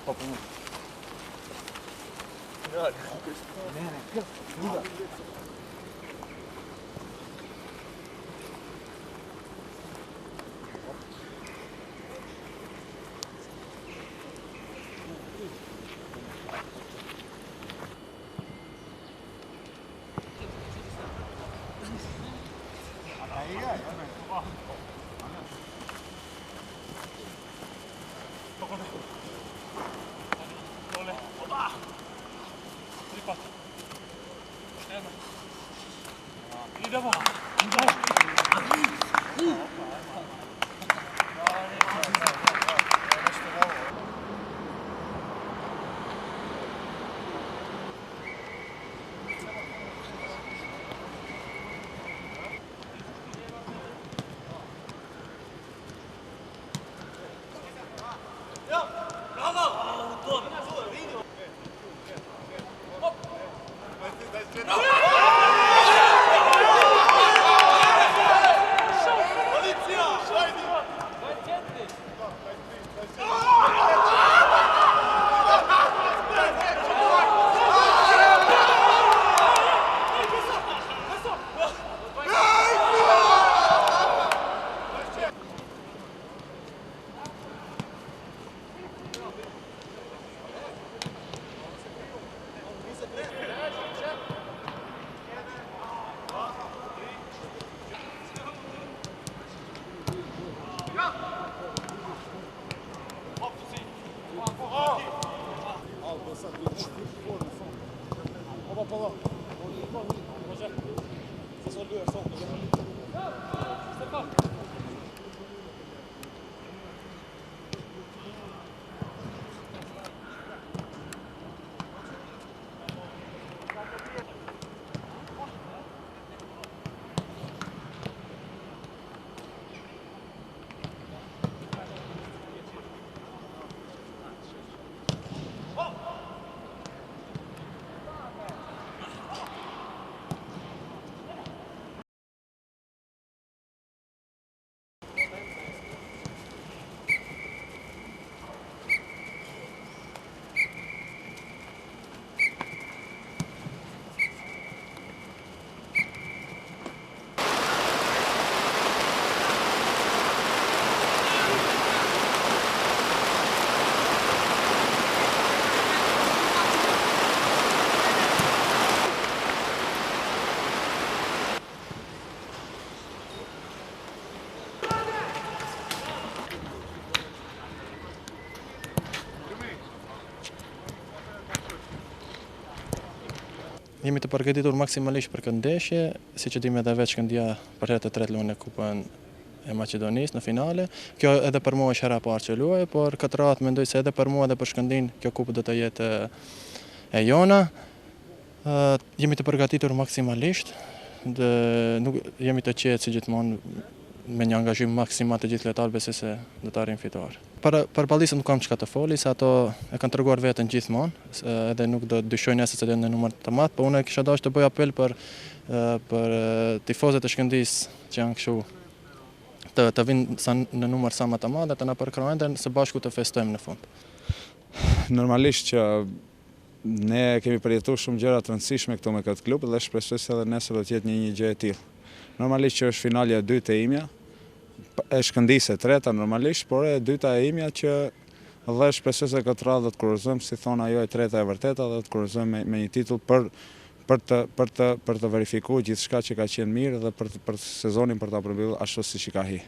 Po punë. Jemi të përgatitur maksimalisht për këtë ndeshje, siç e dimë edhe veç këndia për herë të tretë luan në Kupën e Maqedonisë në finale. Kjo edhe për mua është hera e parë që luaj, por këtë radhë mendoj se edhe për mua edhe për Shkëndin kjo kupë do të jetë e jona. Jemi të përgatitur maksimalisht, nuk jemi të qetë si gjithmonë me një angazhim maksimal të gjithë lojtarët, besoj se do të arrijmë fituar. Për ballistë nuk kam çka të foli, se ato e kanë treguar veten gjithmonë, edhe nuk do të dyshojnë se do në numër të madh, por unë kisha dashur të bëj apel për tifozët e Shkëndisë që janë kështu të vinë në numër sa më të madh, të na përkrahojnë dhe së bashku të festojmë në fund. Normalisht që ne kemi përjetuar shumë gjëra të rëndësishme këtu me këtë klub dhe shpresoj se edhe nesër do të jetë një gjë e tillë. Normalisht që është finalja e dytë e imja, e Shkëndisë e treta normalisht, por e dyta e imja që dhe shpresoj se këtë radhë do të kurorëzojmë, si thonë ajo e treta e vërteta, dhe të kurorëzojmë me një titull për të verifikuar gjithçka që ka qenë mirë dhe për sezonin për ta përmbyllur ashtu siç i ka hi.